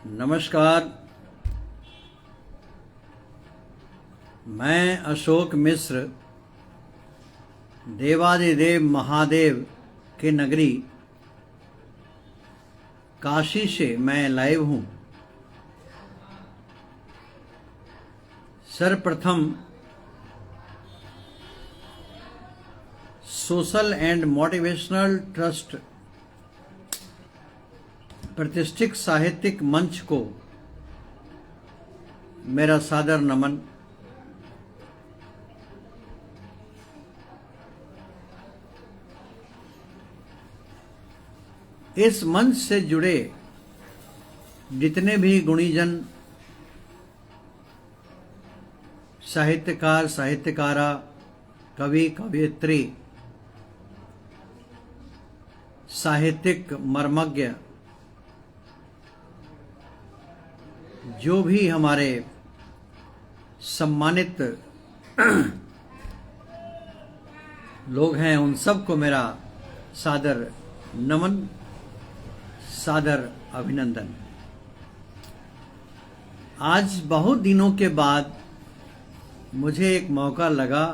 नमस्कार। मैं अशोक मिश्र देवादिदेव महादेव के नगरी काशी से मैं लाइव हूँ। सर्वप्रथम सोशल एंड मोटिवेशनल ट्रस्ट प्रतिष्ठित साहित्यिक मंच को मेरा सादर नमन। इस मंच से जुड़े जितने भी गुणीजन, साहित्यकार, साहित्यकारा, कवि, कवयित्री, साहित्यिक मर्मज्ञ, जो भी हमारे सम्मानित लोग हैं, उन सबको मेरा सादर नमन, सादर अभिनंदन। आज बहुत दिनों के बाद मुझे एक मौका लगा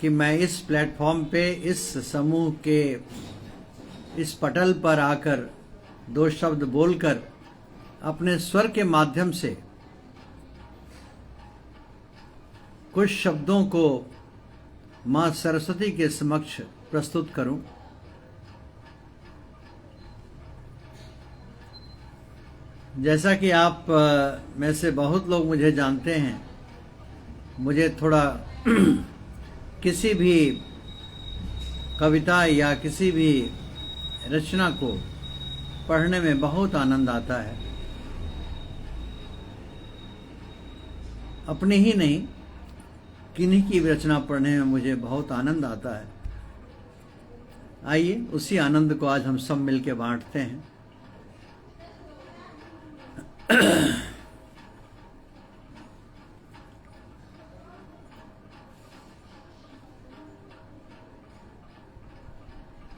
कि मैं इस प्लेटफॉर्म पे, इस समूह के इस पटल पर आकर दो शब्द बोलकर अपने स्वर के माध्यम से कुछ शब्दों को मां सरस्वती के समक्ष प्रस्तुत करूं। जैसा कि आप में से बहुत लोग मुझे जानते हैं, मुझे थोड़ा किसी भी कविता या किसी भी रचना को पढ़ने में बहुत आनंद आता है। अपनी ही नहीं, किन्हीं की भी रचना पढ़ने में मुझे बहुत आनंद आता है। आइए उसी आनंद को आज हम सब मिलकर बांटते हैं।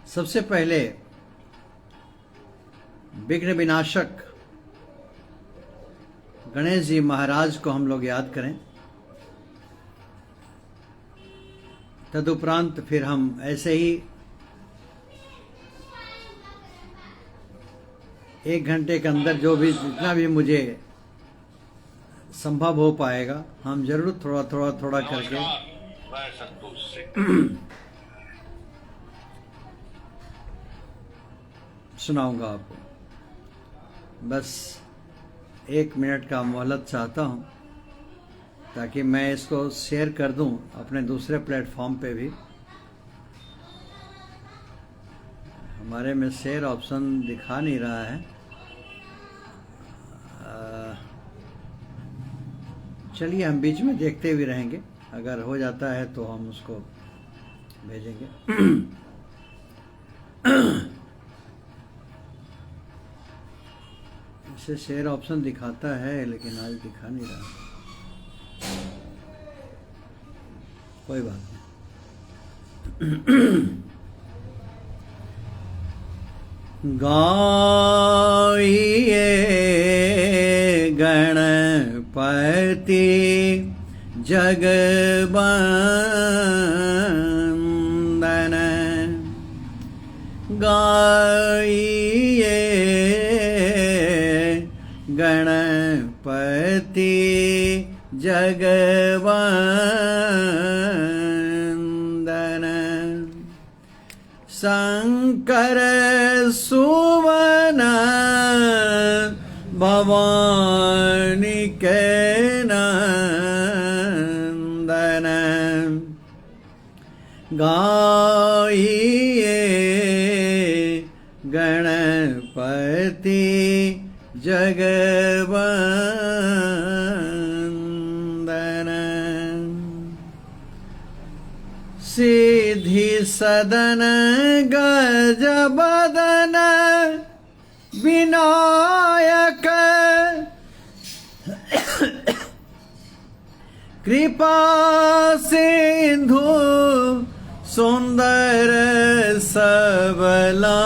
सबसे पहले विघ्न विनाशक गणेश जी महाराज को हम लोग याद करें। तदुपरांत फिर हम ऐसे ही 1 घंटे के अंदर जो भी जितना भी मुझे संभव हो पाएगा, हम जरूर थोड़ा करके सुनाऊंगा आपको। बस 1 मिनट का मोहलत चाहता हूं ताकि मैं इसको शेयर कर दूं अपने दूसरे प्लेटफॉर्म पे भी। हमारे में शेयर ऑप्शन दिखा नहीं रहा है। चलिए हम बीच में देखते भी रहेंगे, अगर हो जाता है तो हम उसको भेजेंगे। इसे शेयर ऑप्शन दिखाता है लेकिन आज दिखा नहीं रहा। कोई बात नहीं। गाइए गणपति जगवंदन, गाइए गणपति जगवंदन, शंकर सुवन भवानी के नंदन, गाइए गणपति जगवंदन, सिद्धि सदन गजबदन विनायक, कृपा सिंधु सुंदर सबला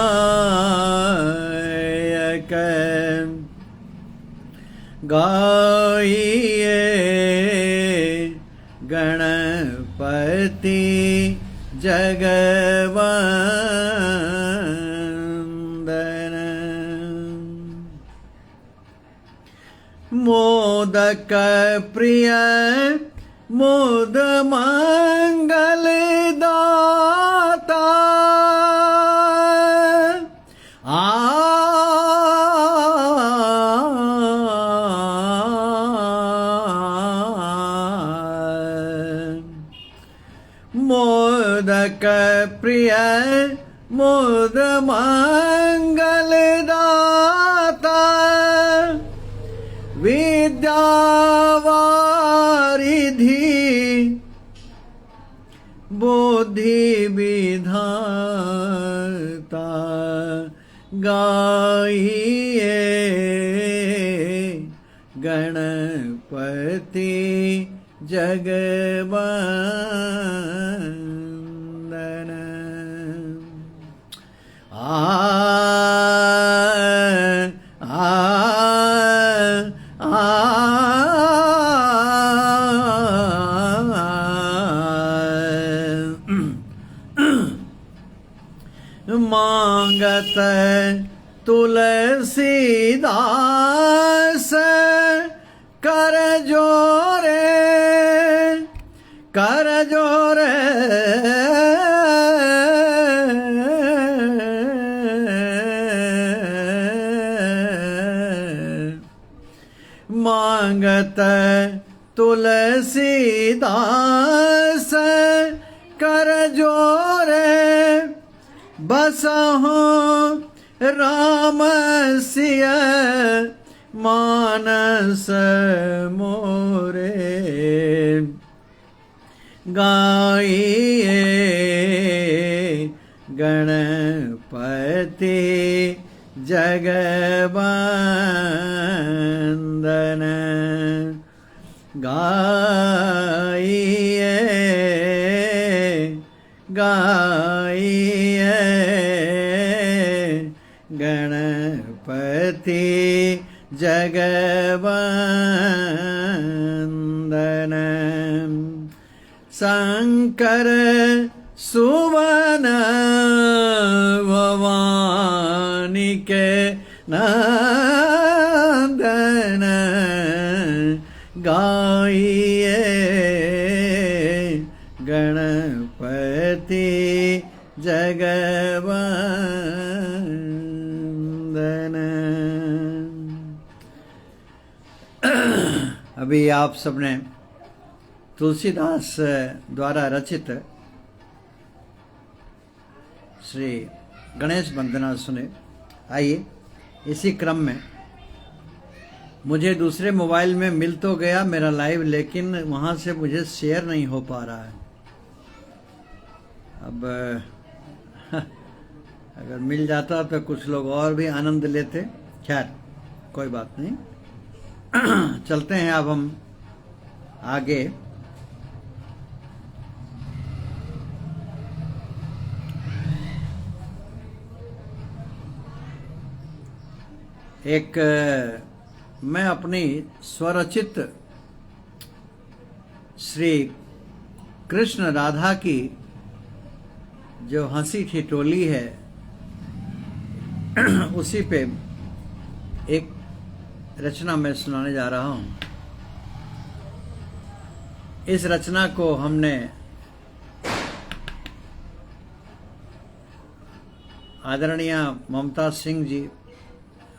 जगवंदन। मोदक प्रिय मोद मंगल दाता, मोदक प्रिय मोद मंगल दाता, विद्यावारिधि बुद्धि विधाता, गाइए गणपति जगवंदन। मांगत तुलसीदास कर जोरे, कर जोरे मांगत तुलसीदास कर जोरे, बसहु राम सिय मानस मोरे, गाइए गणपति जगवंदन। गाइए गाइए गणपति जगवंदन। शंकर सुवन भवानी के नंदन, गाइए गणपति जगवंदन। अभी आप सबने तुलसीदास द्वारा रचित श्री गणेश वंदना सुने। आइए इसी क्रम में मुझे दूसरे मोबाइल में मिल तो गया मेरा लाइव, लेकिन वहाँ से मुझे शेयर नहीं हो पा रहा है। अब अगर मिल जाता तो कुछ लोग और भी आनंद लेते। खैर कोई बात नहीं, चलते हैं अब हम आगे। एक मैं अपनी स्वरचित श्री कृष्ण राधा की जो हंसी ठिठोली है उसी पे एक रचना मैं सुनाने जा रहा हूं। इस रचना को हमने आदरणीय ममता सिंह जी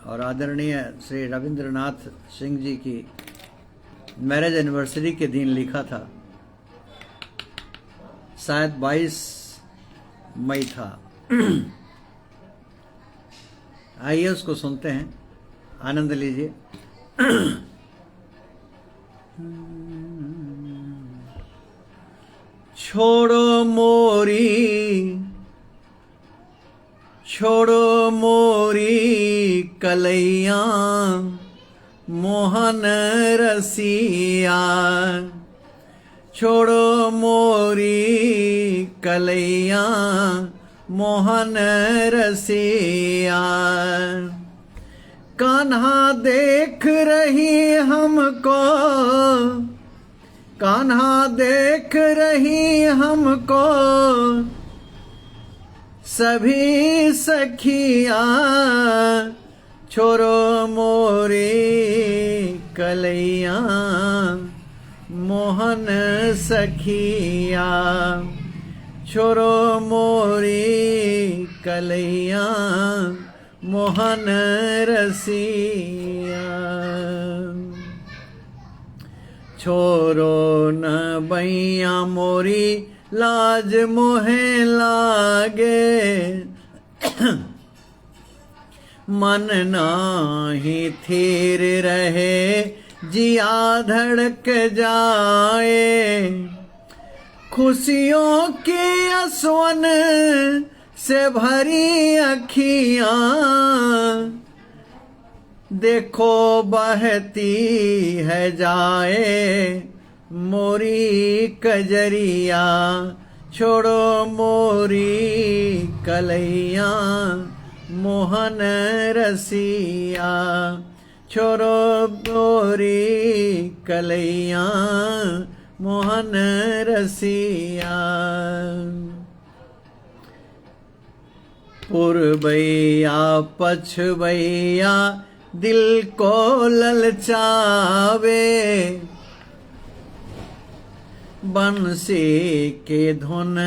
और आदरणीय श्री रविंद्रनाथ सिंह जी की मैरिज एनिवर्सरी के दिन लिखा था। शायद 22 मई था। आइए उसको सुनते हैं, आनंद लीजिए। छोड़ो मोरी कलैया मोहन रसिया, छोड़ो मोरी कलैया मोहन रसिया। कान्हा देख रही हमको, कान्हा देख रही हमको सभी सखियां, छोरो मोरी कलैया मोहन सखिया, छोरो मोरी कलैया मोहन रसिया। छोरो न बैया मोरी लाज मोहे लागे, मन नाही थीर रहे जिया धड़क जाए। खुशियों की असवन से भरी अखियां, देखो बहती है जाए मोरी कजरिया, छोड़ो मोरी कलैया मोहन रसिया, छोड़ो मोरी कलैया मोहन रसिया। पूर्वैया पछवैया दिल को ललचावे, बंसी के धुन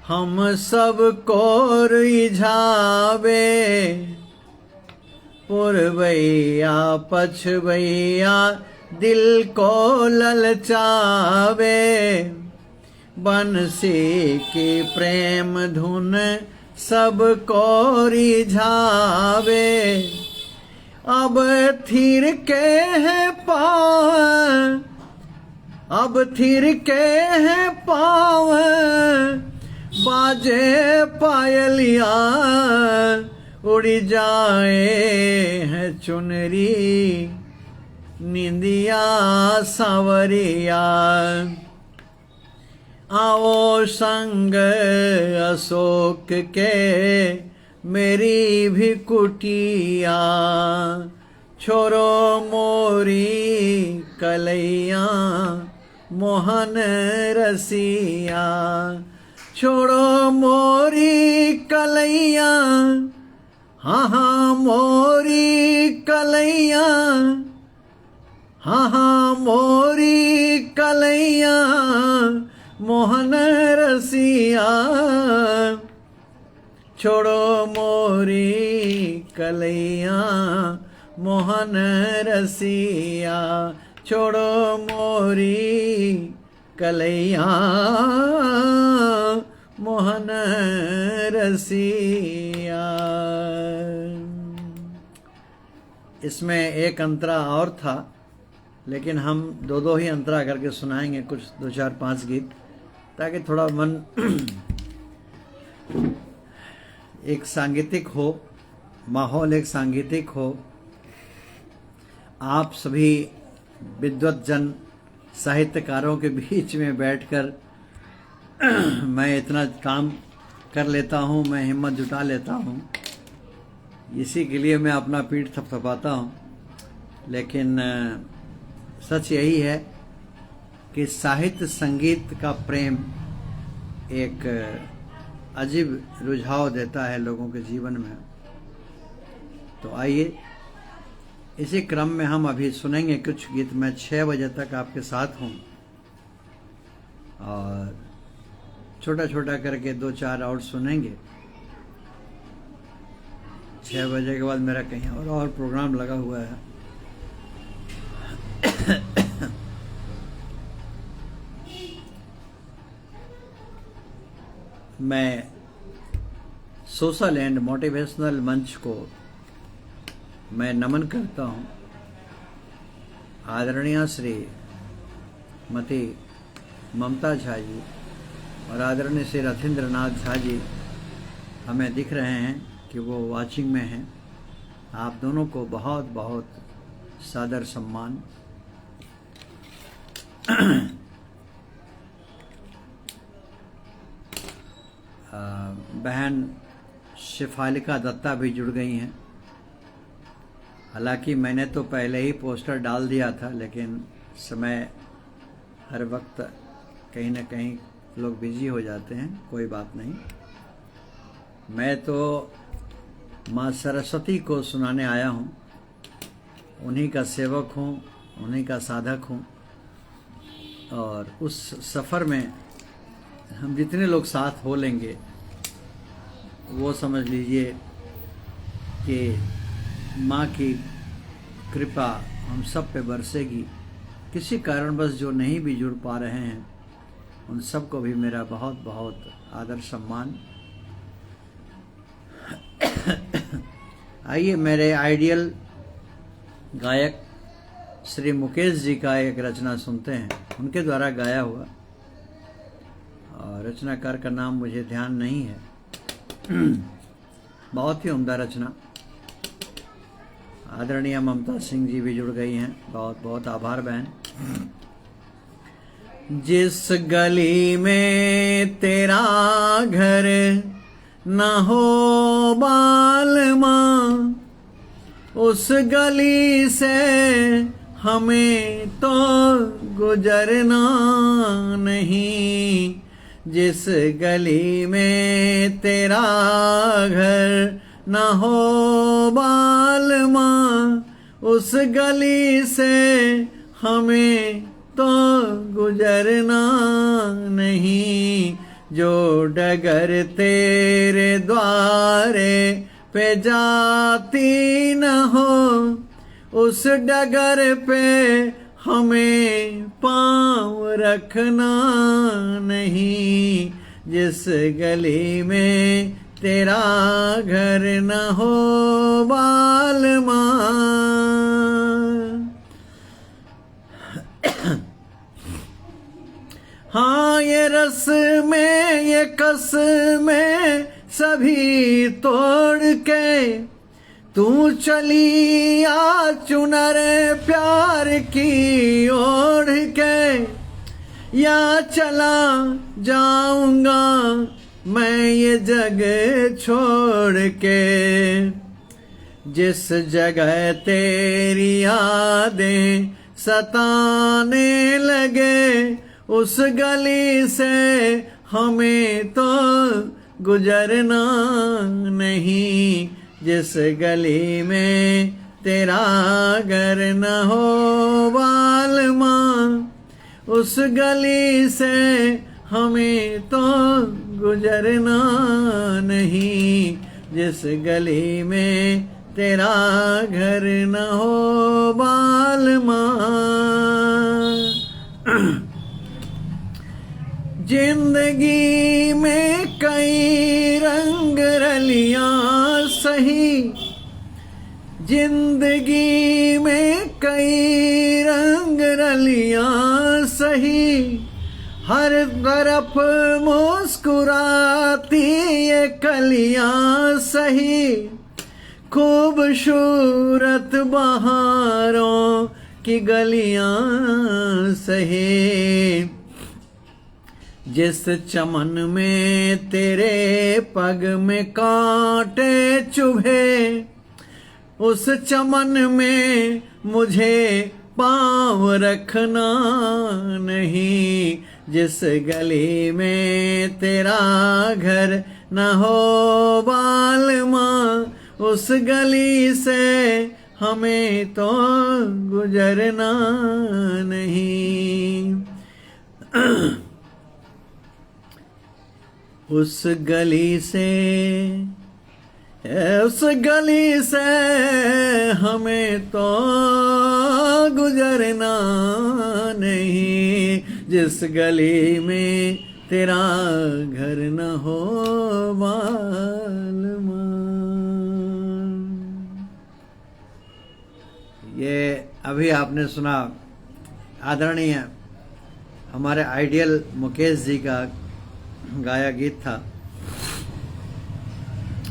हम सब को रिझावे। पूर्वैया पछवैया दिल को ललचावे, बंसी की प्रेम धुन सब को रिझावे। अब थिर के है पाँव, अब थिर के है पाँव, बाजे पायलिया उड़ जाए है चुनरी निंदिया सांवरिया। आओ संग अशोक के मेरी भी कुटिया, छोरो मोरी कलैया मोहन रसिया, छोड़ो मोरी कलैया, हाँ हाँ मोरी कलैया, हाँ हाँ मोरी कलैया मोहन रसिया, छोड़ो मोरी कलैया मोहन रसिया, छोड़ो मोरी कलैया मोहन रसिया। इसमें एक अंतरा और था, लेकिन हम दो दो ही अंतरा करके सुनाएंगे, कुछ 2 4 5 गीत, ताकि थोड़ा मन एक सांगीतिक हो, माहौल एक सांगीतिक हो। आप सभी विद्वत जन साहित्यकारों के बीच में बैठकर मैं इतना काम कर लेता हूँ, मैं हिम्मत जुटा लेता हूँ, इसी के लिए मैं अपना पीठ थपथपाता हूँ। लेकिन सच यही है कि साहित्य संगीत का प्रेम एक अजीब रुझाव देता है लोगों के जीवन में। तो आइए इसी क्रम में हम अभी सुनेंगे कुछ गीत। मैं 6 बजे तक आपके साथ हूँ और छोटा छोटा करके 2 4 और सुनेंगे। 6 बजे के बाद मेरा कहीं और प्रोग्राम लगा हुआ है। मैं सोशल एंड मोटिवेशनल मंच को मैं नमन करता हूँ। आदरणीय श्री मती ममता झा जी और आदरणीय श्री रथिंद्र नाथ झा जी हमें दिख रहे हैं कि वो वाचिंग में हैं। आप दोनों को बहुत बहुत सादर सम्मान। बहन शिफालिका दत्ता भी जुड़ गई हैं। हालांकि मैंने तो पहले ही पोस्टर डाल दिया था, लेकिन समय हर वक्त कहीं ना कहीं लोग बिजी हो जाते हैं, कोई बात नहीं। मैं तो माँ सरस्वती को सुनाने आया हूँ, उन्हीं का सेवक हूँ, उन्हीं का साधक हूँ। और उस सफ़र में हम जितने लोग साथ हो लेंगे वो समझ लीजिए कि माँ की कृपा हम सब पे बरसेगी। किसी कारणवश जो नहीं भी जुड़ पा रहे हैं उन सबको भी मेरा बहुत बहुत आदर सम्मान। आइए मेरे आइडियल गायक श्री मुकेश जी का एक रचना सुनते हैं, उनके द्वारा गाया हुआ। और रचनाकार का नाम मुझे ध्यान नहीं है। बहुत ही उम्दा रचना। आदरणीय ममता सिंह जी भी जुड़ गई हैं, बहुत बहुत आभार बहन। जिस गली में तेरा घर न हो बालमा, उस गली से हमें तो गुजरना नहीं। जिस गली में तेरा घर न हो बालमा, उस गली से हमें तो गुजरना नहीं। जो डगर तेरे द्वारे पे जाती न हो, उस डगर पे हमें पाँव रखना नहीं। जिस गली में तेरा घर न हो बालमा। हाँ ये रस में ये कस में सभी तोड़ के तू चली आ चुनर प्यार की ओढ़ के, या चला जाऊंगा मैं ये जग छोड़ के। जिस जगह तेरी यादें सताने लगे, उस गली से हमें तो गुजरना नहीं। जिस गली में तेरा घर न हो बालमा, उस गली से हमें तो गुजरना नहीं। जिस गली में तेरा घर न हो बालमा। जिंदगी में कई रंग रलियां सही, जिंदगी में कई रंग रलियां सही। हर तरफ मुस्कुराती ये कलियां सही। खूबसूरत बहारों की गलियां सही। जिस चमन में तेरे पग में कांटे चुभे, उस चमन में मुझे पाँव रखना नहीं। जिस गली में तेरा घर न हो बालमा, उस गली से हमें तो गुजरना नहीं। उस गली से हमें तो गुजरना नहीं। जिस गली में तेरा घर न हो बालमा। ये अभी आपने सुना आदरणीय हमारे आइडियल मुकेश जी का गाया गीत था।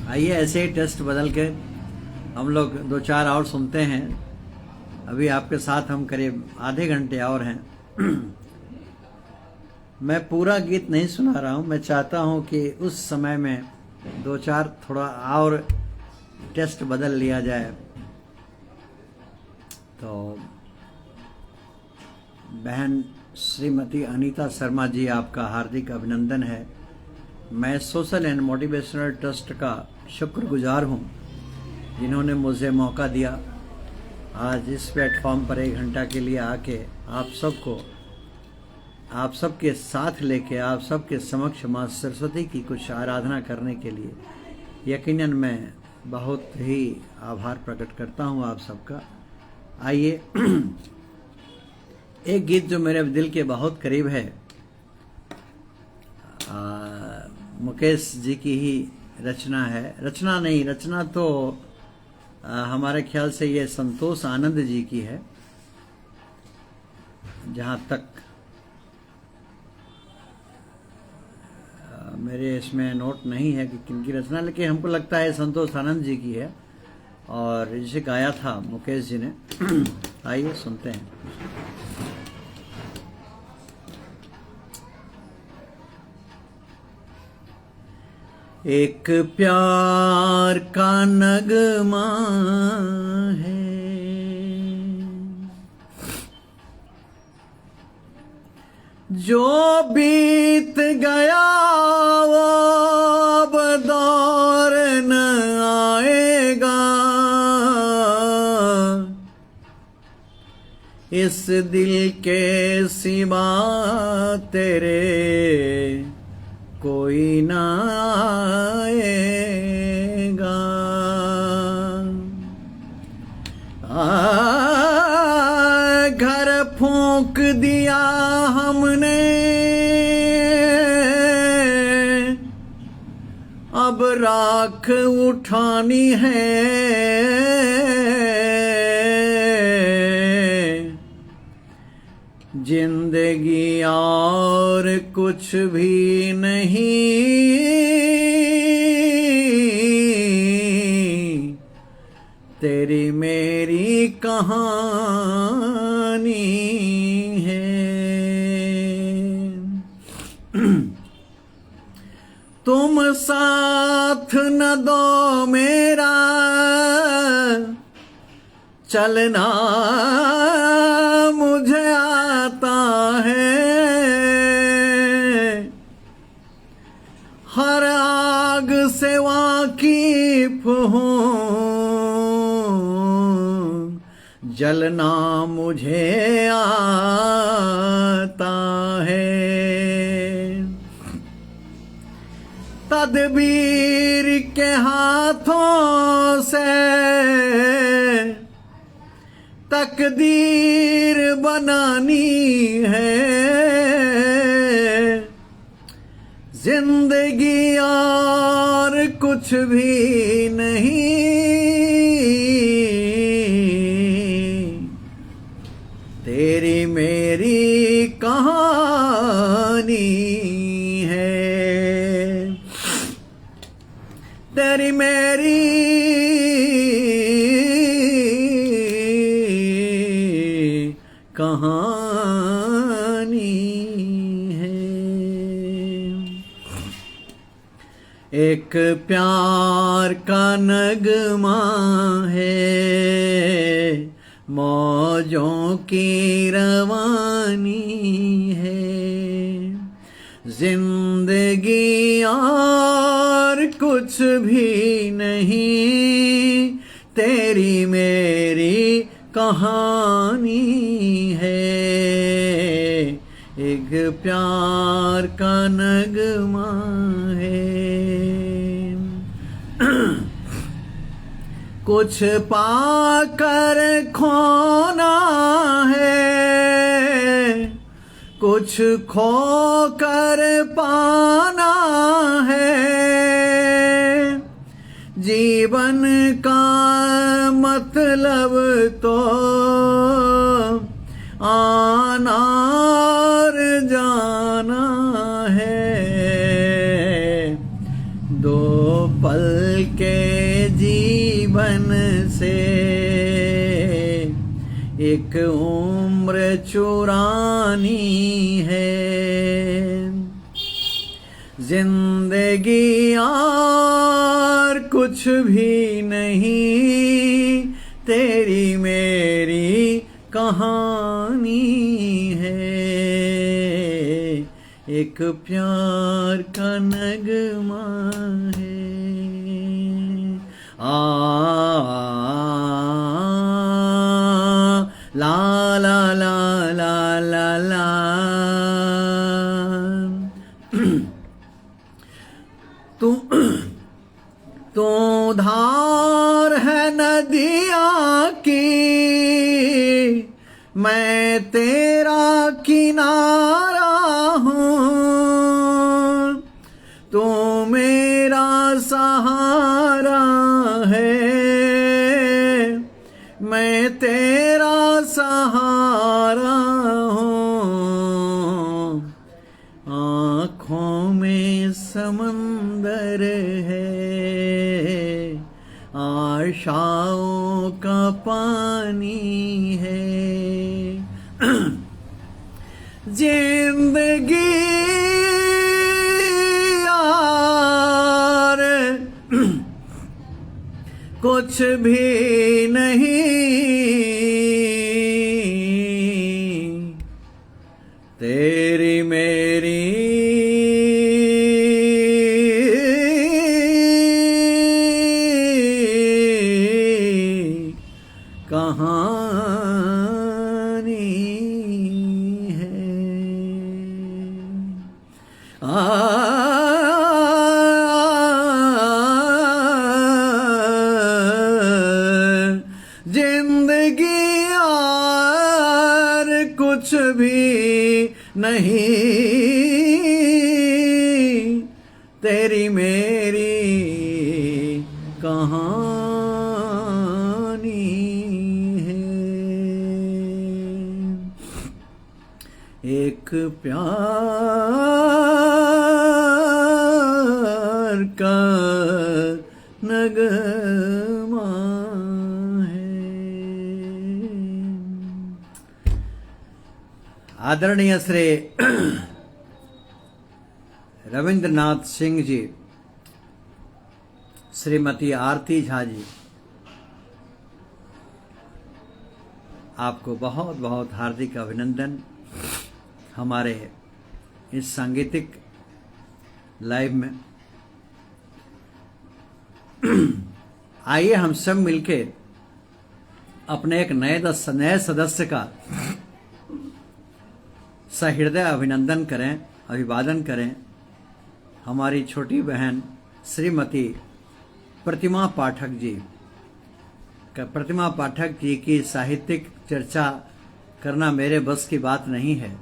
आइए ऐसे ही टेस्ट बदल के हम लोग 2-4 और सुनते हैं। अभी आपके साथ हम करीब आधे घंटे और हैं। मैं पूरा गीत नहीं सुना रहा हूँ, मैं चाहता हूँ कि उस समय में 2-4 थोड़ा और टेस्ट बदल लिया जाए। तो बहन श्रीमती अनीता शर्मा जी, आपका हार्दिक अभिनंदन है। मैं सोशल एंड मोटिवेशनल ट्रस्ट का शुक्रगुजार हूँ जिन्होंने मुझे मौका दिया आज इस प्लेटफॉर्म पर 1 घंटा के लिए आके आप सबके साथ लेके आप सबके समक्ष माँ सरस्वती की कुछ आराधना करने के लिए यकीनन मैं बहुत ही आभार प्रकट करता हूँ आप सबका। आइए एक गीत जो मेरे दिल के बहुत करीब है, मुकेश जी की ही रचना है। रचना तो हमारे ख्याल से ये संतोष आनंद जी की है, जहाँ तक मेरे इसमें नोट नहीं है कि किनकी रचना, लेकिन हमको लगता है संतोष आनंद जी की है और इसे गाया था मुकेश जी ने। आइए सुनते हैं। एक प्यार का नगमा है, जो बीत गया वो अब दौर न आएगा। इस दिल के सिवा तेरे कोई ना आएगा। घर फूंक दिया हमने, अब राख उठानी है। जिंदगी और कुछ भी नहीं, तेरी मेरी कहानी है। तुम साथ न दो मेरा, चलना मुझे आता है। हर आग से वाकिफ हूँ, जलना मुझे आता है। तदबीर के हाथों से तकदीर बनानी है। जिंदगी और कुछ भी नहीं, तेरी मेरी कहानी है। तेरी मेरी कहानी है। एक प्यार का नगमा है, मौजों की रवानी है। जिंदगी और कुछ भी नहीं, तेरी मेरी कहानी है। एक प्यार का नगमा है। कुछ पाकर खोना है, कुछ खोकर पाना है। जीवन का मतलब तो आना और जाना है। दो पल के जीवन से एक उम्र चुरानी है। जिंदगी और कुछ भी नहीं, तेरी मेरी कहानी है। एक प्यार का नगमा है। ला ला ला ला ला ला। तू तू धार है नदिया की, मैं तेरा किनारा हूँ। तू मेरा सहारा है, मैं तेरा सहारा हूँ। आँखों में समंदर है, आशाओं का पानी है। जिंदगी यार कुछ भी नहीं, तेरी मेरी कहानी है। जिंदगी यार कुछ भी नहीं, तेरी मेरी कहानी है। एक प्यार का नगमा है। आदरणीय श्री रविंद्रनाथ सिंह जी, श्रीमती आरती झा जी, आपको बहुत बहुत हार्दिक अभिनंदन हमारे इस सांगीतिक लाइव में। आइए हम सब मिलके अपने एक नए सदस्य का सहृदय अभिनंदन करें, अभिवादन करें। हमारी छोटी बहन श्रीमती प्रतिमा पाठक जी, प्रतिमा पाठक जी की साहित्यिक चर्चा करना मेरे बस की बात नहीं है,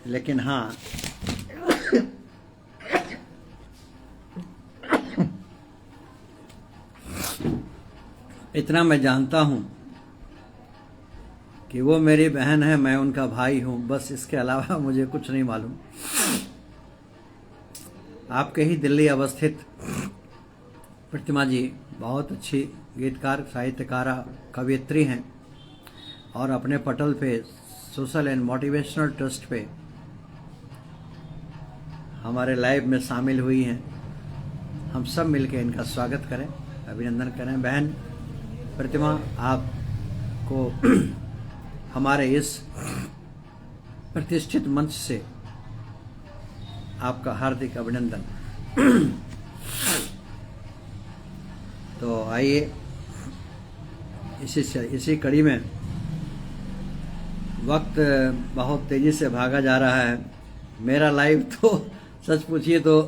लेकिन हाँ इतना मैं जानता हूं कि वो मेरी बहन है, मैं उनका भाई हूं, बस इसके अलावा मुझे कुछ नहीं मालूम। आपके ही दिल्ली अवस्थित प्रतिमा जी बहुत अच्छी गीतकार, साहित्यकारा, कवियत्री हैं और अपने पटल पे सोशल एंड मोटिवेशनल ट्रस्ट पे हमारे लाइव में शामिल हुई हैं। हम सब मिलकर इनका स्वागत करें, अभिनंदन करें। बहन प्रतिमा, आपको हमारे इस प्रतिष्ठित मंच से आपका हार्दिक अभिनंदन। तो आइए इसी कड़ी में, वक्त बहुत तेजी से भागा जा रहा है। मेरा लाइव तो सच पूछिए तो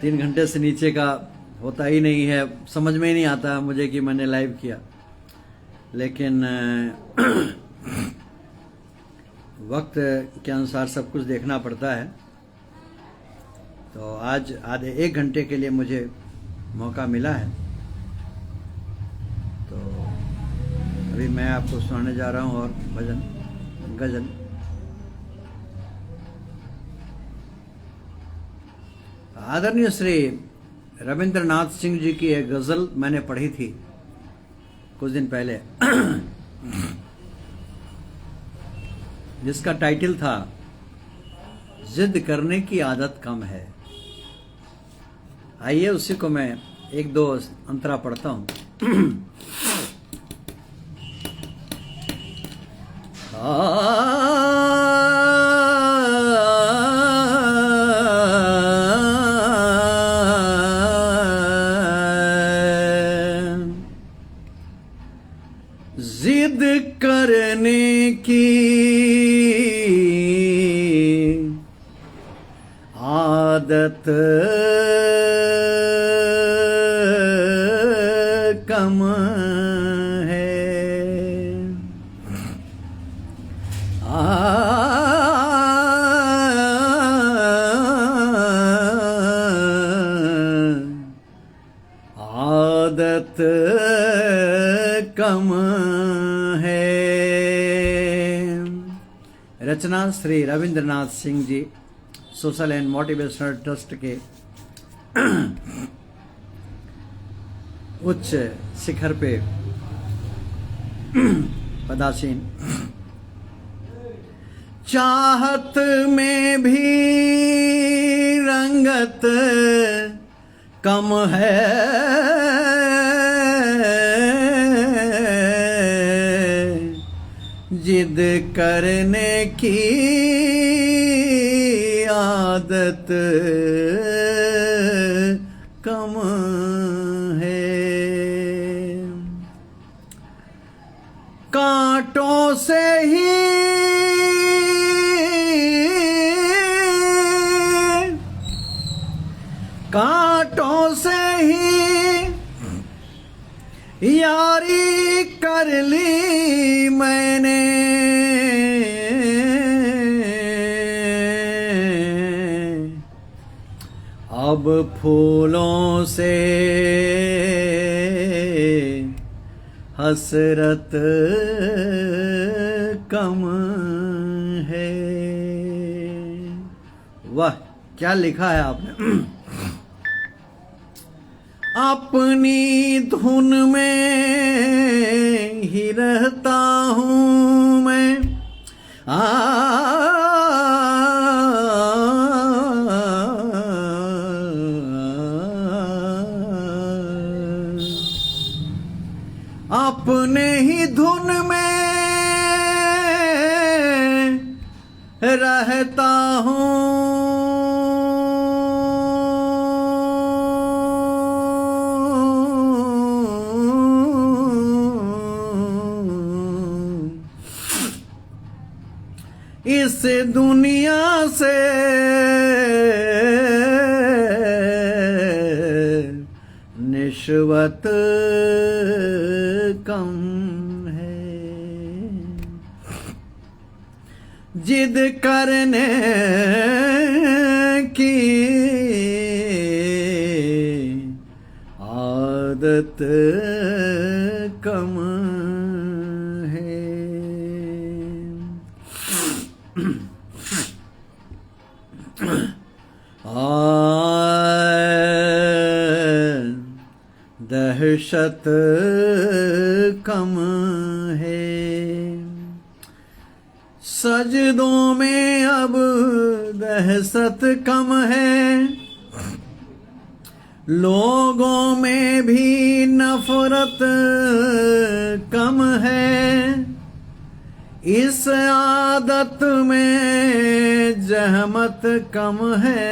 3 घंटे से नीचे का होता ही नहीं है, समझ में ही नहीं आता मुझे कि मैंने लाइव किया। लेकिन वक्त के अनुसार सब कुछ देखना पड़ता है। तो आज आधे 1 घंटे के लिए मुझे मौका मिला है, तो अभी मैं आपको सुनाने जा रहा हूँ और भजन गजल। आदरणीय श्री रविंद्रनाथ सिंह जी की एक गजल मैंने पढ़ी थी कुछ दिन पहले, जिसका टाइटल था जिद करने की आदत कम है। आइए उसी को मैं 1-2 अंतरा पढ़ता हूं। कम है। आदत कम है। रचना Shri Rabindranath Singh ji, social and motivational trust के उच्च शिखर पे पदासीन। चाहत में भी रंगत कम है। जिद करने की आदत कम है। कांटों से ही यारी कर ली मैंने। अब फूलों से हसरत कम है। वाह, क्या लिखा है आपने। अपनी धुन में ही रहता हूँ मैं। अपने ही धुन में रहता हूँ। इस दुनिया से निस्बत कम है। जिद करने की आदत कम है। दहशत कम है। सजदों में अब दहशत कम है। लोगों में भी नफरत कम है। इस आदत में जहमत कम है।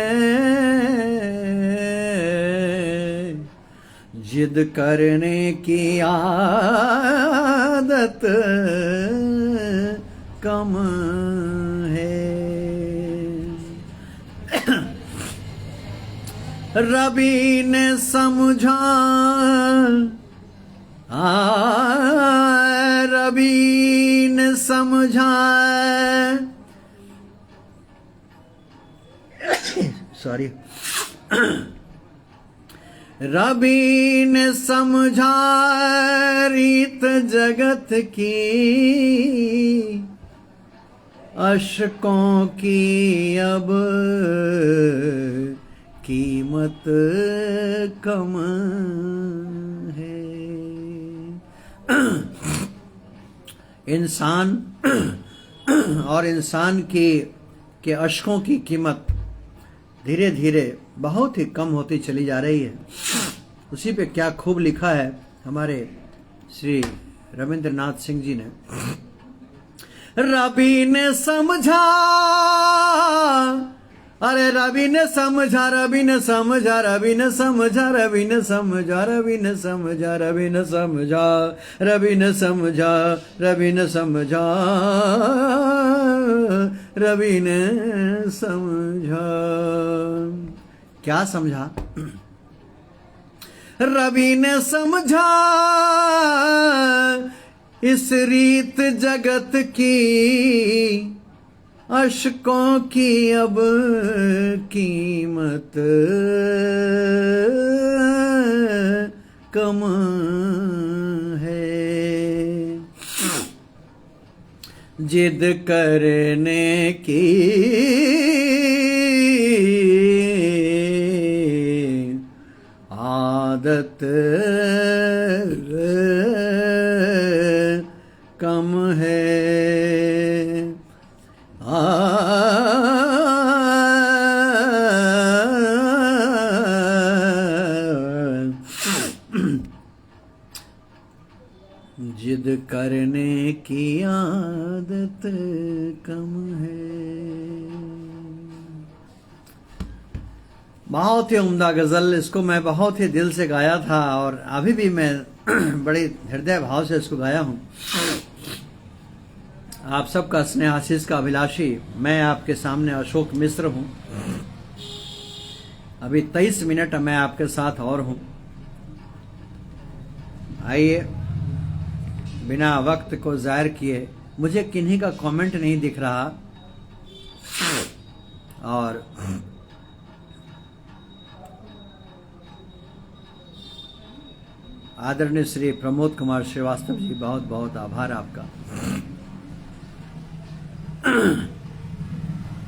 जिद करने की आदत कम है। रवि ने समझा, रवि ने समझा, सॉरी, रवि ने समझा रीत जगत की। अशकों की अब कीमत कम है। इंसान और इंसान के अशकों की कीमत धीरे धीरे बहुत ही कम होती चली जा रही है। उसी पे क्या खूब लिखा है हमारे श्री रविंद्रनाथ सिंह जी ने। रवि ने समझा, अरे रवि ने समझा, रवि ने समझा, रवि ने समझा, रवि ने समझा, रवि ने समझा, रवि ने समझा, रवि ने समझा, रवि ने समझा, रवि ने समझा। क्या समझा? रवि ने समझा इस रीत जगत की, अशकों की अब कीमत कम है। जिद करने की आदत कम है। जिद करने की आदत कम है। बहुत ही उम्दा गज़ल, इसको मैं बहुत ही दिल से गाया था और अभी भी मैं बड़े हृदय भाव से इसको गाया हूँ। आप सबका स्नेह आशीष का अभिलाषी मैं आपके सामने अशोक मिश्र हूँ। अभी 23 मिनट मैं आपके साथ और हूँ। आइए बिना वक्त को ज़ायर किए, मुझे किन्हीं का कमेंट नहीं दिख रहा और आदरणीय श्री प्रमोद कुमार श्रीवास्तव जी, बहुत बहुत आभार आपका।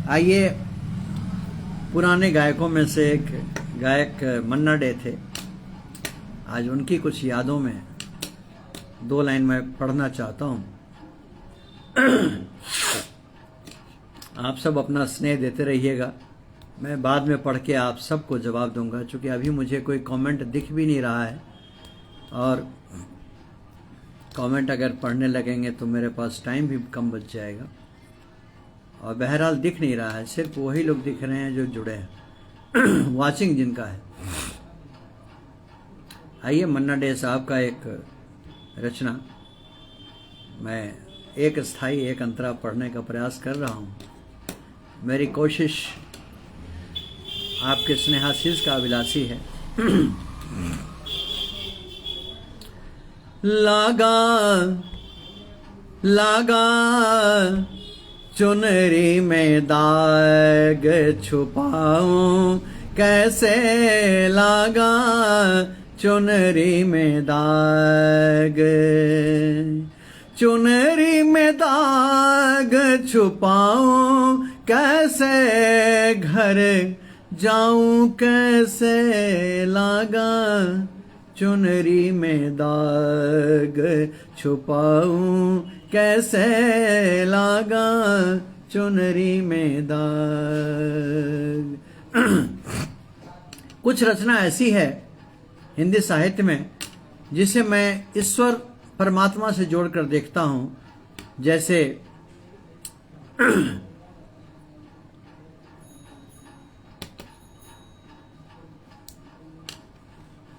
आइए, पुराने गायकों में से एक गायक मन्ना डे थे। आज उनकी कुछ यादों में 2 लाइन मैं पढ़ना चाहता हूँ। आप सब अपना स्नेह देते रहिएगा, मैं बाद में पढ़ के आप सबको जवाब दूंगा, क्योंकि अभी मुझे कोई कमेंट दिख भी नहीं रहा है और कमेंट अगर पढ़ने लगेंगे तो मेरे पास टाइम भी कम बच जाएगा। और बहरहाल दिख नहीं रहा है, सिर्फ वही लोग दिख रहे हैं जो जुड़े हैं, वाचिंग जिनका है। आइए, मन्ना डे साहब का एक रचना मैं एक स्थाई एक अंतरा पढ़ने का प्रयास कर रहा हूँ। मेरी कोशिश आपके स्नेहाशीष का अभिलाषी है। लागा चुनरी में दाग छुपाऊं कैसे, लागा चुनरी में दाग, चुनरी में दाग छुपाऊं कैसे, घर जाऊं कैसे, लागा चुनरी में दाग छुपाऊं कैसे, लागा चुनरी में दाग। कुछ रचना ऐसी है हिंदी साहित्य में जिसे मैं ईश्वर परमात्मा से जोड़कर देखता हूं। जैसे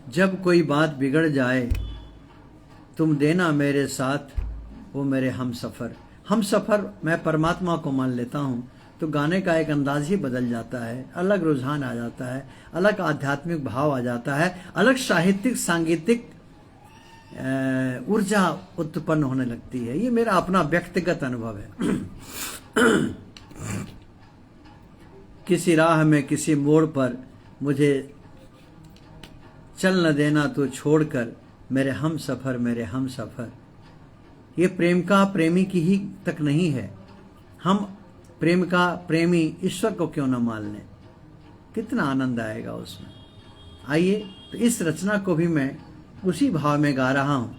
जब कोई बात बिगड़ जाए तुम देना मेरे साथ, वो मेरे हम सफ़र मैं परमात्मा को मान लेता हूँ तो गाने का एक अंदाज ही बदल जाता है, अलग रुझान आ जाता है, अलग आध्यात्मिक भाव आ जाता है, अलग साहित्यिक सांगीतिक ऊर्जा उत्पन्न होने लगती है। ये मेरा अपना व्यक्तिगत अनुभव है। किसी राह में किसी मोड़ पर मुझे चल न देना तो छोड़कर, मेरे हम सफ़र। ये प्रेम का प्रेमी की ही तक नहीं है, हम प्रेम का प्रेमी ईश्वर को क्यों न मान लें, कितना आनंद आएगा उसमें। आइए, तो इस रचना को भी मैं उसी भाव में गा रहा हूँ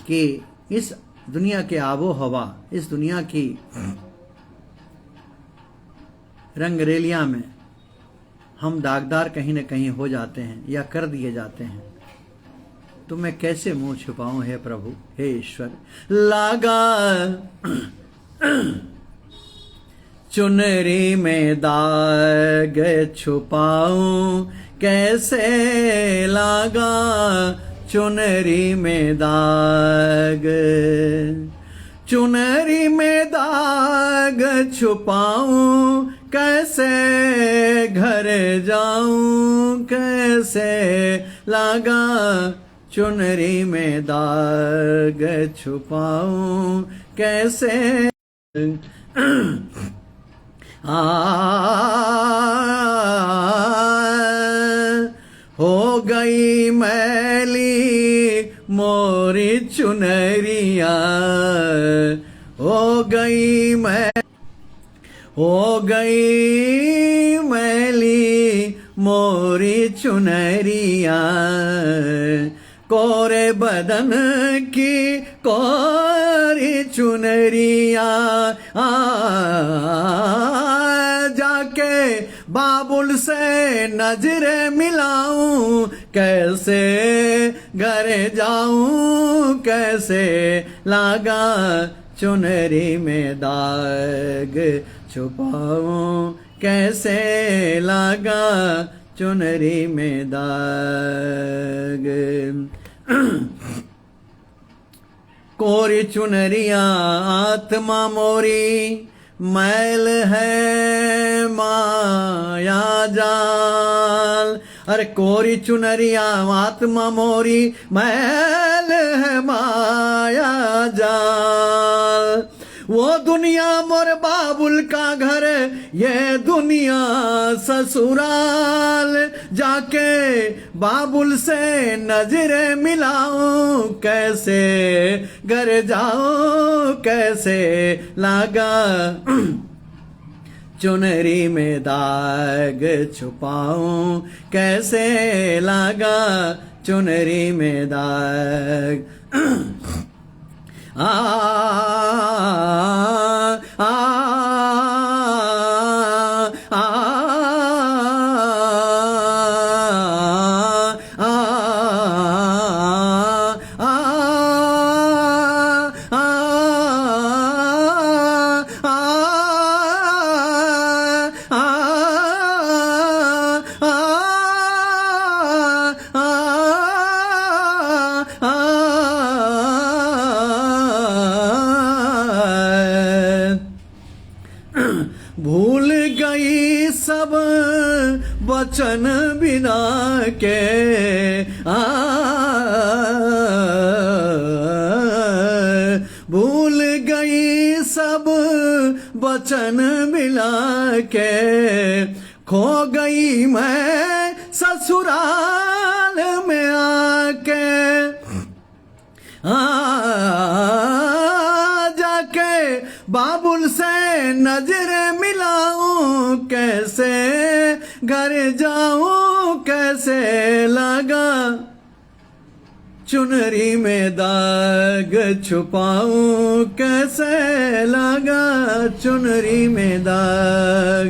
कि इस दुनिया के आबो हवा, इस दुनिया की रंगरेलियां में हम दागदार कहीं न कहीं हो जाते हैं या कर दिए जाते हैं, तो मैं कैसे मुंह छुपाऊं हे प्रभु, हे ईश्वर। लागा चुनरी में दाग छुपाऊं कैसे, लागा चुनरी में दाग, चुनरी में दाग छुपाऊं कैसे घर जाऊं, कैसे लगा चुनरी में दाग छुपाऊं, कैसे हो गई मैली मोरी चुनरिया, हो गई मैली मोरी चुनरिया, कोरे बदन की कोरी चुनरिया, जाके बाबुल से नजरे मिलाऊं, कैसे घर जाऊं, कैसे लगा चुनरी में दाग छुपाऊं, कैसे लगा चुनरी में दाग। कोरी चुनरिया आत्मा मोरी, मैल है माया जाल। अरे कोरी चुनरिया आत्मा मोरी, मैल है माया जाल। वो दुनिया मोर बाबुल का घर, ये दुनिया ससुराल, जाके बाबुल से नजरे मिलाऊं, कैसे घर जाऊं, कैसे लगा चुनरी में दाग छुपाऊं, कैसे लगा चुनरी में दाग। आ आ आ भूल गई सब वचन बिना के, भूल गई सब वचन मिला के, खो गई मैं ससुराल में आके, जाके बाबुल से नजर मिलाऊं, कैसे घर जाऊं, कैसे लगा चुनरी में दाग छुपाऊं, कैसे लगा चुनरी में दाग।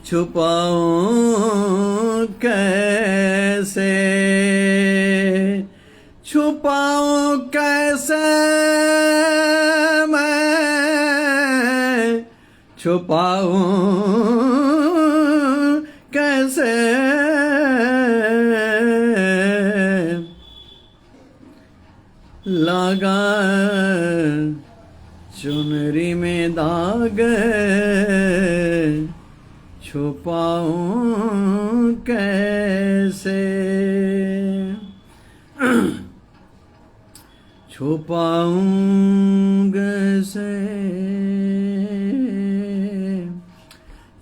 छुपाऊं कैसे, छुपाऊं कैसे मैं, छुपाऊं कैसे, लगा चुनरी में दाग, छुपाऊं कैसे, छुपाऊं कैसे,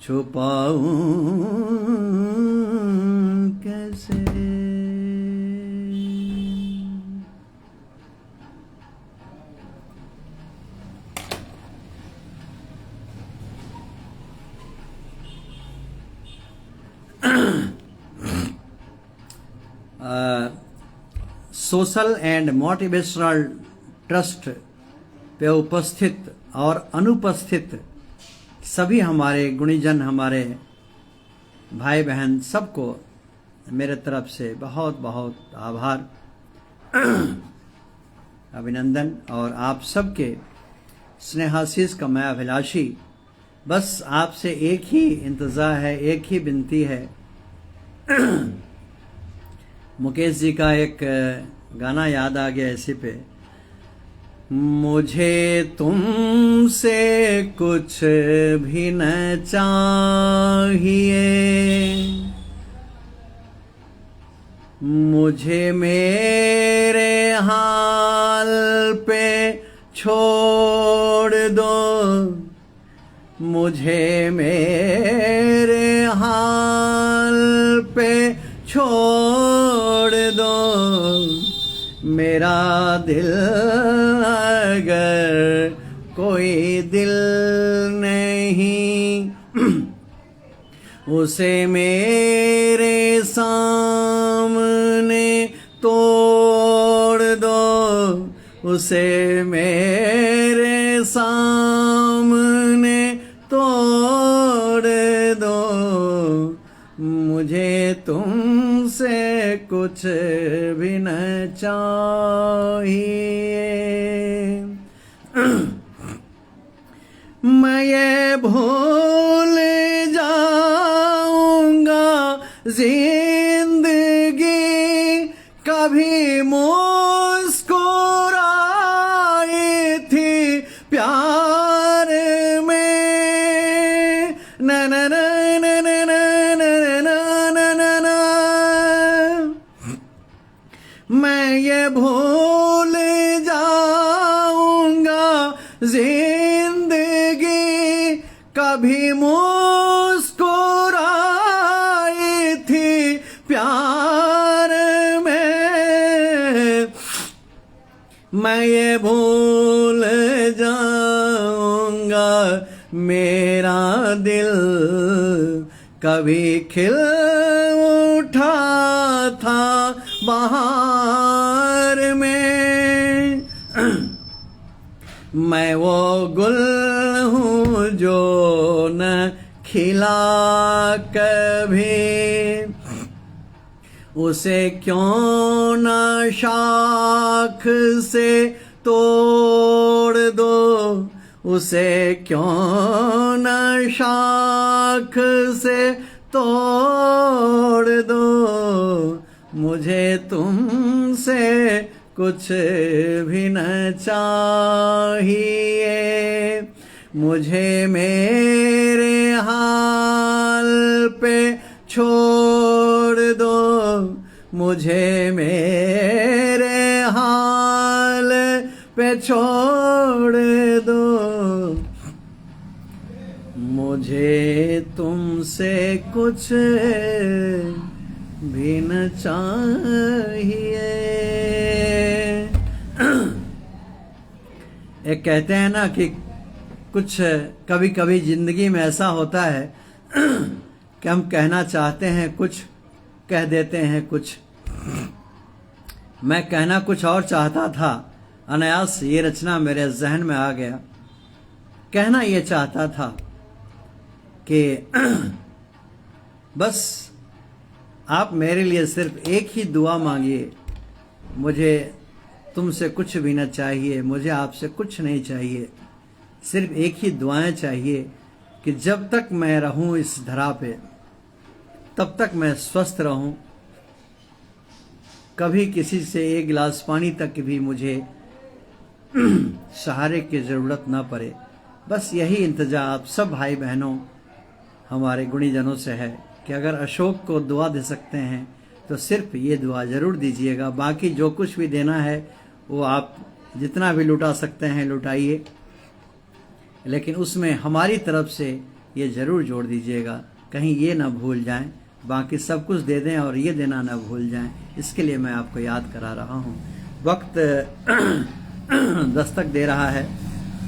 छुपाऊं कैसे। सोशल एंड मोटिवेशनल ट्रस्ट पे उपस्थित और अनुपस्थित सभी हमारे गुणीजन, हमारे भाई बहन, सबको मेरे तरफ से बहुत बहुत आभार, अभिनंदन। और आप सबके स्नेहाशीष का मैं अभिलाषी। बस आपसे एक ही इंतज़ार है, एक ही विनती है। मुकेश जी का एक गाना याद आ गया इसी पे। मुझे तुमसे कुछ भी न चाहिए, मुझे मेरे हाल पे छोड़ दो, मुझे मेरे हाल पे छोड़ दो। मेरा दिल अगर कोई दिल नहीं, उसे मेरे सामने तोड़ दो, उसे मेरे सामने तोड़ दो। मुझे तुमसे कुछ भी न चाहिए। मैं ये भूल जाऊंगा जिंदगी कभी मुस्कुराई थी प्यार में। न न न न न न न न न न। मैं ये भूल जाऊंगा जिंदगी कभी मुस्कुराई थी प्यार में। मैं ये भूल जाऊंगा मेरा दिल कभी खिल उठा था बहार में। मैं वो गुल हूँ जो न खिला कभी, उसे क्यों न शाख से तोड़ दो, उसे क्यों न शाख से तोड़ दो। मुझे तुमसे कुछ भी न चाहिए, मुझे मेरे हाल पे छोड़ दो, मुझे मेरे हाल पे छोड़ दो। मुझे तुमसे कुछ भी न चाहिए। एक कहते हैं ना कि कुछ कभी कभी जिंदगी में ऐसा होता है कि हम कहना चाहते हैं कुछ, कह देते हैं कुछ। मैं कहना कुछ और चाहता था, अनायास ये रचना मेरे जहन में आ गया। कहना ये चाहता था कि बस आप मेरे लिए सिर्फ एक ही दुआ मांगिए, मुझे तुमसे कुछ भी न चाहिए, मुझे आपसे कुछ नहीं चाहिए। सिर्फ एक ही दुआएं चाहिए कि जब तक मैं रहूं इस धरा पे तब तक मैं स्वस्थ रहूं, कभी किसी से एक गिलास पानी तक भी मुझे सहारे की ज़रूरत ना पड़े। बस यही इंतजा आप सब भाई बहनों हमारे गुणीजनों से है कि अगर अशोक को दुआ दे सकते हैं तो सिर्फ ये दुआ ज़रूर दीजिएगा। बाकी जो कुछ भी देना है वो आप जितना भी लुटा सकते हैं लुटाइए, लेकिन उसमें हमारी तरफ से ये ज़रूर जोड़ दीजिएगा, कहीं ये ना भूल जाएं। बाकी सब कुछ दे दें और ये देना ना भूल जाएं, इसके लिए मैं आपको याद करा रहा हूँ। वक्त दस्तक दे रहा है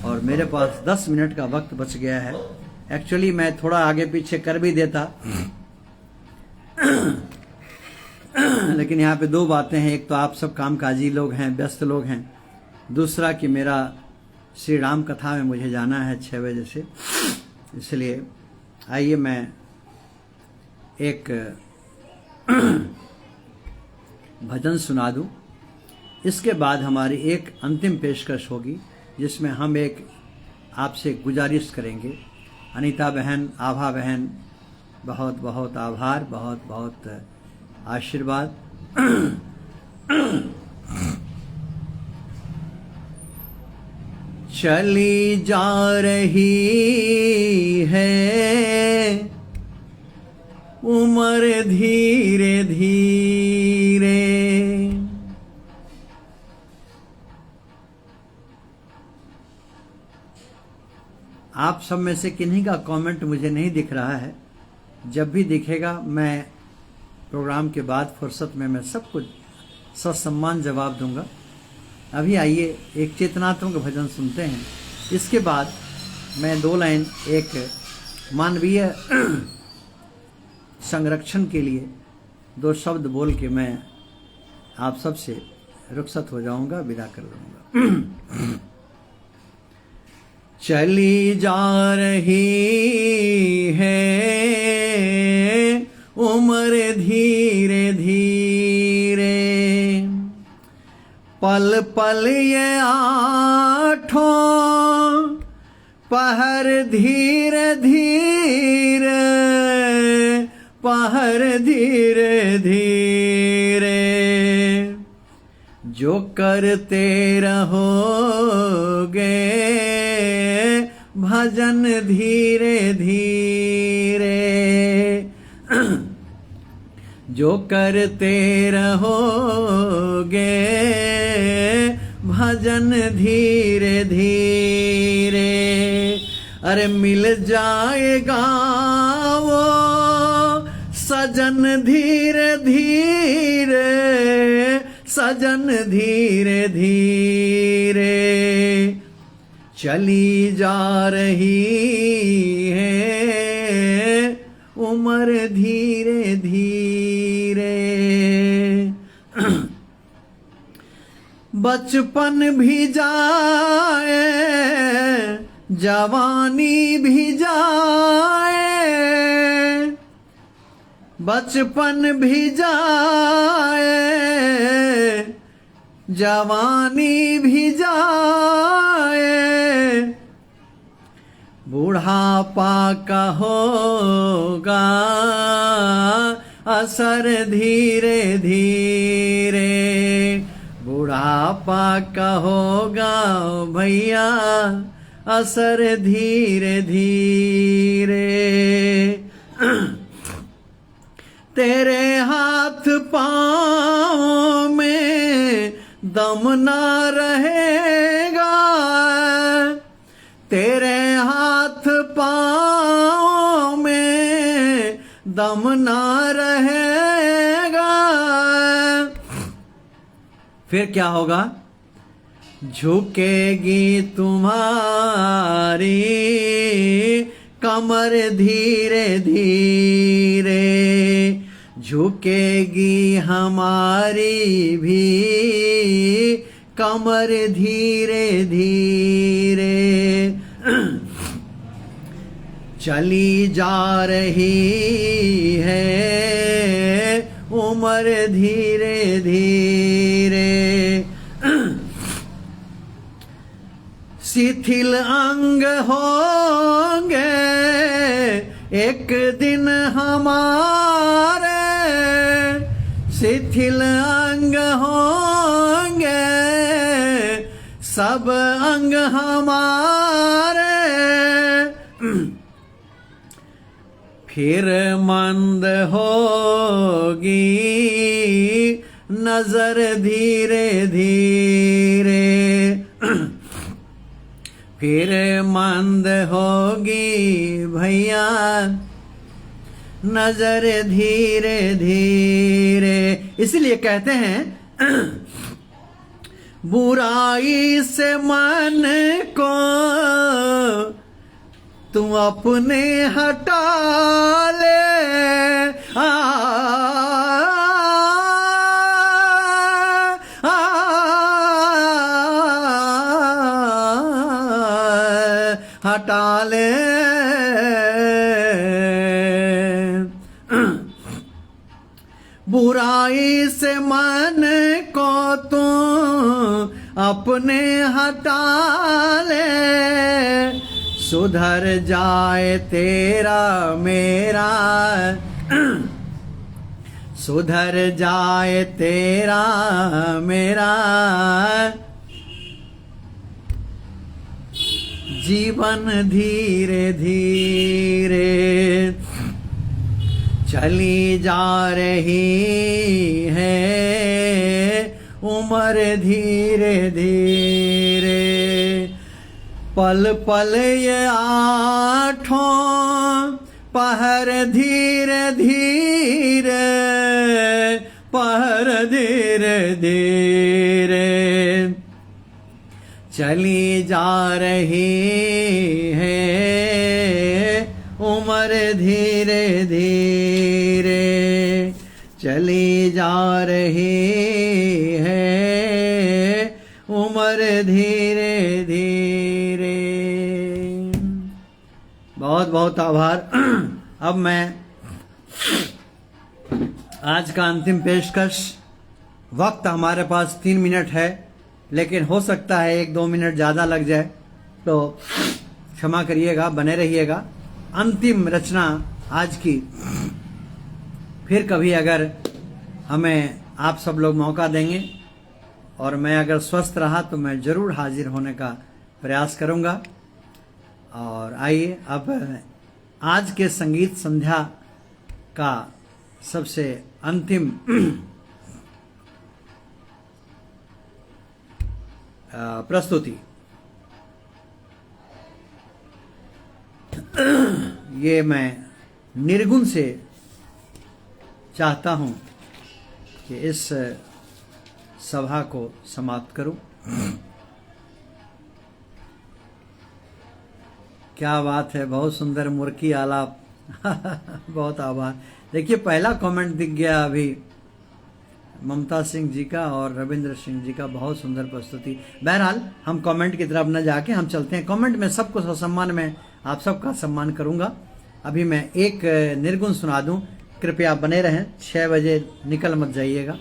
और मेरे पास 10 मिनट का वक्त बच गया है। एक्चुअली मैं थोड़ा आगे पीछे कर भी देता लेकिन यहाँ पे दो बातें हैं। एक तो आप सब कामकाजी लोग हैं, व्यस्त लोग हैं। दूसरा कि मेरा श्री राम कथा में मुझे जाना है 6 बजे से, इसलिए आइए मैं एक भजन सुना दूं। इसके बाद हमारी एक अंतिम पेशकश होगी जिसमें हम एक आपसे गुजारिश करेंगे। अनीता बहन, आभा बहन, बहुत बहुत आभार, बहुत बहुत आशीर्वाद। चली जा रही है उम्र धीरे धीरे। आप सब में से किन्हीं का कमेंट मुझे नहीं दिख रहा है। जब भी दिखेगा मैं प्रोग्राम के बाद फुर्सत में मैं सब कुछ ससम्मान जवाब दूंगा। अभी आइए एक चेतनात्मक भजन सुनते हैं। इसके बाद मैं 2 लाइन एक मानवीय संरक्षण के लिए 2 शब्द बोल के मैं आप सब से रुखसत हो जाऊंगा, विदा कर लूंगा। चली जा रही है उम्र धीरे धीरे, पल पल ये 8 पहर धीरे धीरे, पहर धीरे धीरे। जो करते रहोगे भजन धीरे धीरे, जो करते रहोगे भजन धीरे धीरे। अरे मिल जाएगा वो सजन धीरे धीरे, सजन धीरे धीरे। चली जा रही है उम्र धीरे धीरे। बचपन भी जाए जवानी भी जाए, बचपन भी जाए जवानी भी जाए। बुढ़ापा का होगा असर धीरे धीरे, बुढ़ापा का होगा भैया असर धीरे धीरे। तेरे हाथ पाँव में दम ना रहेगा, तेरे हाथ पाँव में दम ना रहेगा। फिर क्या होगा? झुकेगी तुम्हारी कमर धीरे धीरे, झुकेगी हमारी भी कमर धीरे धीरे। चली जा रही है उम्र धीरे धीरे। शिथिल अंग होंगे एक दिन हमारे, शिथिल अंग होंगे सब अंग हमारे। फिर मंद होगी नजर धीरे धीरे, फिर मंद होगी भैया नजर धीरे धीरे। इसलिए कहते हैं बुराई से मन को तू अपने हटा ले, हटा ले। बुराई से मन को तू अपने हटा ले, सुधर जाए तेरा मेरा, सुधर जाए तेरा मेरा जीवन धीरे धीरे चली जा रही है, उम्र धीरे धीरे पल पल ये आठों पहर धीरे धीरे, पहर धीरे धीरे चली जा रही है, उम्र धीरे धीरे चली जा रही है, उम्र धीरे धीरे। बहुत बहुत आभार। अब मैं आज का अंतिम पेशकश, वक्त हमारे पास 3 मिनट है, लेकिन हो सकता है 1-2 मिनट ज़्यादा लग जाए, तो क्षमा करिएगा, बने रहिएगा। अंतिम रचना आज की, फिर कभी अगर हमें आप सब लोग मौका देंगे और मैं अगर स्वस्थ रहा तो मैं ज़रूर हाजिर होने का प्रयास करूंगा। और आइए अब आज के संगीत संध्या का सबसे अंतिम प्रस्तुति, ये मैं निर्गुण से चाहता हूं कि इस सभा को समाप्त करूं। क्या बात है, बहुत सुंदर मुर्की आलाप। बहुत आभार। देखिए पहला कमेंट दिख गया अभी ममता सिंह जी का और रविंद्र सिंह जी का, बहुत सुंदर प्रस्तुति। बहरहाल हम कमेंट की तरफ न जाके हम चलते हैं कमेंट में। सबको ससम्मान में आप सबका सम्मान करूंगा। अभी मैं एक निर्गुण सुना दूं, कृपया बने रहें, 6 बजे निकल मत जाइएगा।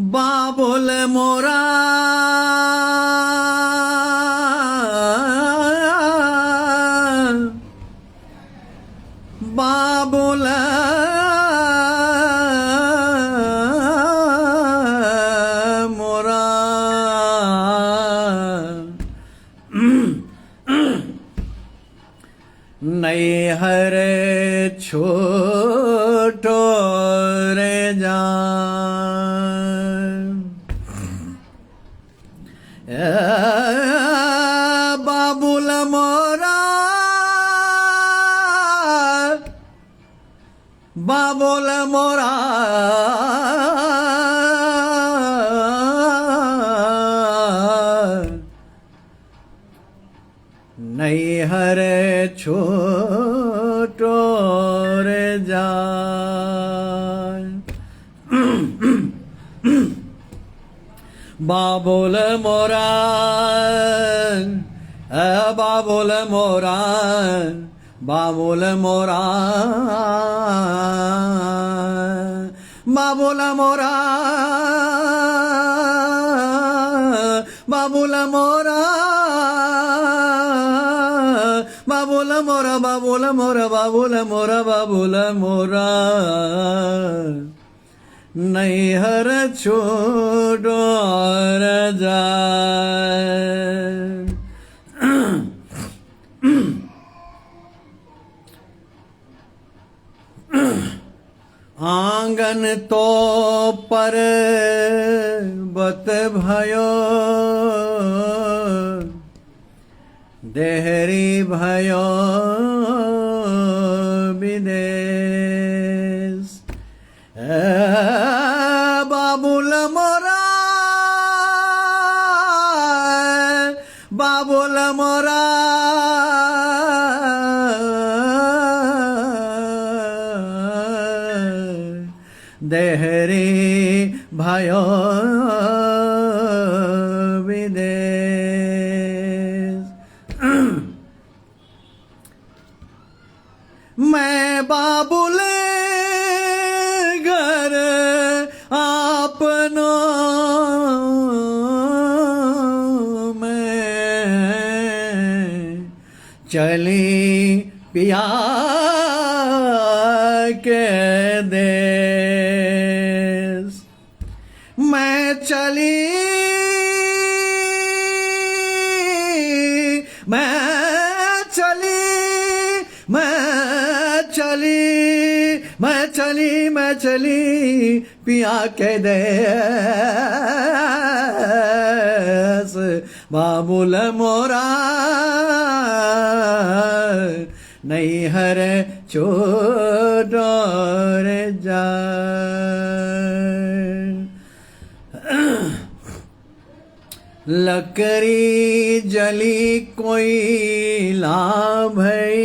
बाबुल मोरा बाबुल मोरा नैहर छोटो रे जान, बाबुल मोरा बाबुल मोरा नैहर छोटो रे जान, बाबुल मोरा बाबुल मोरा बाबुल मोरा बाबुल मोरा बाबुल मोरा बाबुल मोरा बाबुल मोरा बाबुल मोरा बाबुल मोरा नैहर छोड़ो जाए। आंगन तो पर्वत भयो, देहरी भयो विदेश, बाबुल मोरा बाबुल बाबुल मोरा देहरे भयो विदेश। मैं बाबुल घर आपनो में चली पिया के देश। मैं चली मैं चली पिया के देश। बाबुल मोरा नैहर छोड़ जा। लकड़ी जली कोयला भई,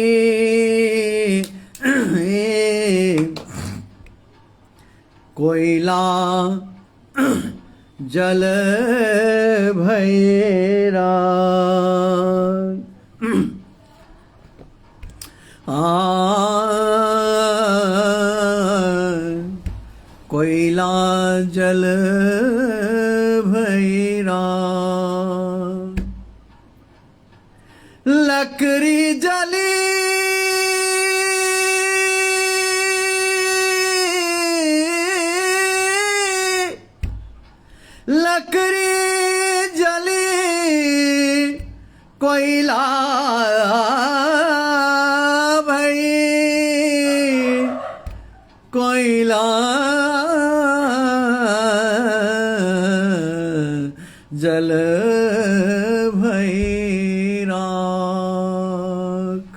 कोयला जल भैरा। कोयला जल भैरा। लकड़ी जली कोयला भई, कोयला जल भई राख।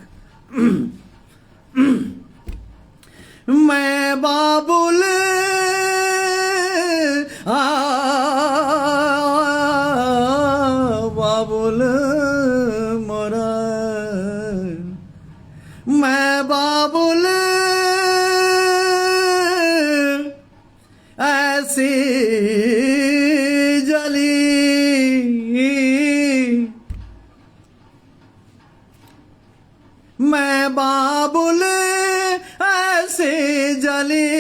मैं बाबुल बाबुल मोरा, मैं बाबुल ऐसी जली। मैं बाबुल ऐसे जली।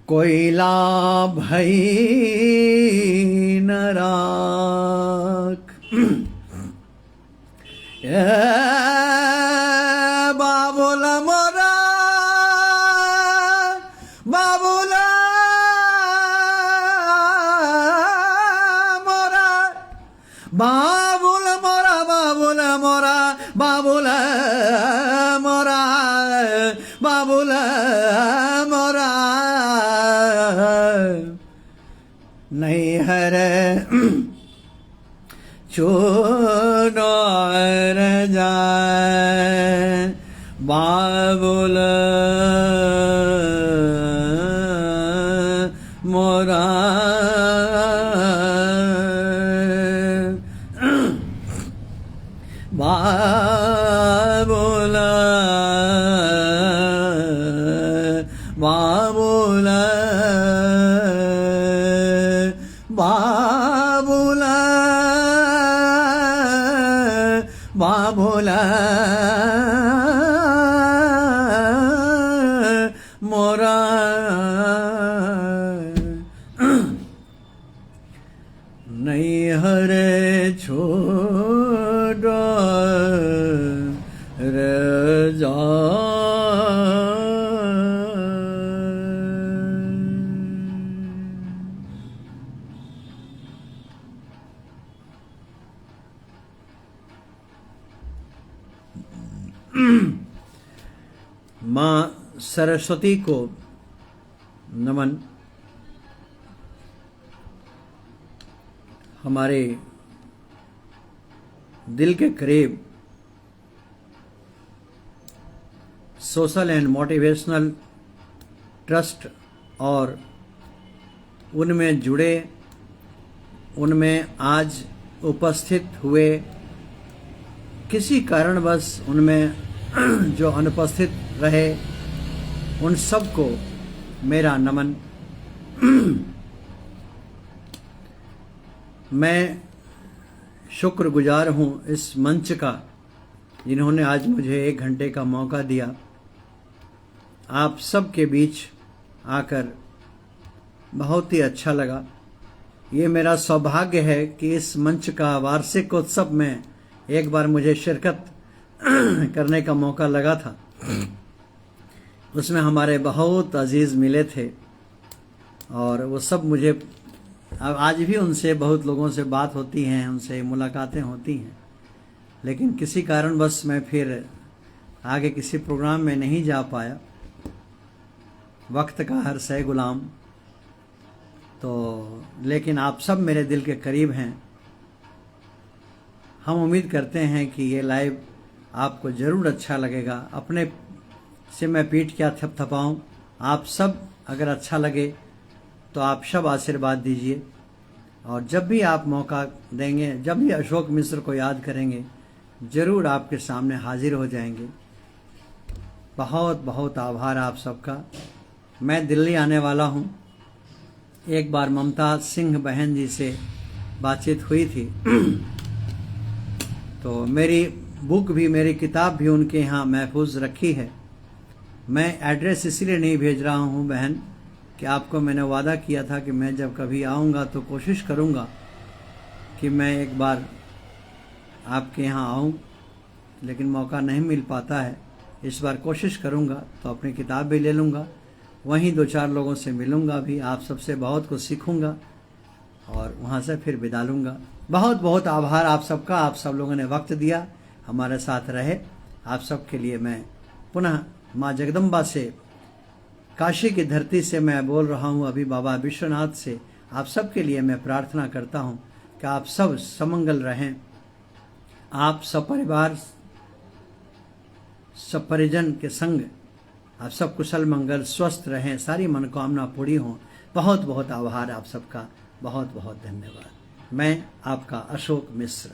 कोयला भई न राख। बाबुल मोरा, बाबुल मोरा, बाबुल मोरा, बाबुल मोरा, बाबुल मोरा, बाबुल मोरा नैहर छोड़ जाए। बाबुल मोरा बाबुल बाबुल बाबुल बाबुल मोरा नैहर छोड़ जा। माँ सरस्वती को नमन। हमारे दिल के करीब सोशल एंड मोटिवेशनल ट्रस्ट और उनमें जुड़े उनमें आज उपस्थित हुए, किसी कारणवश उनमें जो अनुपस्थित रहे, उन सबको मेरा नमन। मैं शुक्रगुजार हूँ इस मंच का, जिन्होंने आज मुझे 1 घंटे का मौका दिया। आप सब के बीच आकर बहुत ही अच्छा लगा। ये मेरा सौभाग्य है कि इस मंच का वार्षिक उत्सव में एक बार मुझे शिरकत करने का मौका लगा था। उसमें हमारे बहुत अजीज़ मिले थे और वो सब मुझे आज भी उनसे बहुत लोगों से बात होती हैं, उनसे मुलाकातें होती हैं, लेकिन किसी कारणवश मैं फिर आगे किसी प्रोग्राम में नहीं जा पाया। वक्त का हर सै गुलाम। तो लेकिन आप सब मेरे दिल के करीब हैं। हम उम्मीद करते हैं कि ये लाइव आपको ज़रूर अच्छा लगेगा। अपने से मैं पीठ क्या थपथपाऊं, आप सब अगर अच्छा लगे तो आप सब आशीर्वाद दीजिए। और जब भी आप मौका देंगे, जब भी अशोक मिश्र को याद करेंगे, ज़रूर आपके सामने हाजिर हो जाएंगे। बहुत बहुत आभार आप सबका। मैं दिल्ली आने वाला हूँ। एक बार ममता सिंह बहन जी से बातचीत हुई थी, तो मेरी बुक भी, मेरी किताब भी उनके यहाँ महफूज रखी है। मैं एड्रेस इसलिए नहीं भेज रहा हूँ बहन कि आपको मैंने वादा किया था कि मैं जब कभी आऊँगा तो कोशिश करूँगा कि मैं एक बार आपके यहाँ आऊँ, लेकिन मौका नहीं मिल पाता है। इस बार कोशिश करूँगा तो अपनी किताब भी ले लूँगा, वहीं 2-4 लोगों से मिलूँगा भी, आप सबसे बहुत कुछ सीखूँगा और वहाँ से फिर विदा लूँगा। बहुत बहुत आभार आप सबका। आप सब लोगों ने वक्त दिया, हमारे साथ रहे। आप सब के लिए मैं पुनः माँ जगदम्बा से, काशी की धरती से मैं बोल रहा हूँ अभी, बाबा विश्वनाथ से आप सब के लिए मैं प्रार्थना करता हूँ कि आप सब समंगल रहें, आप सपरिवार सपरिजन के संग आप सब कुशल मंगल स्वस्थ रहें, सारी मनोकामना पूरी हों। बहुत बहुत आभार आप सबका। बहुत बहुत धन्यवाद। मैं आपका अशोक मिश्र।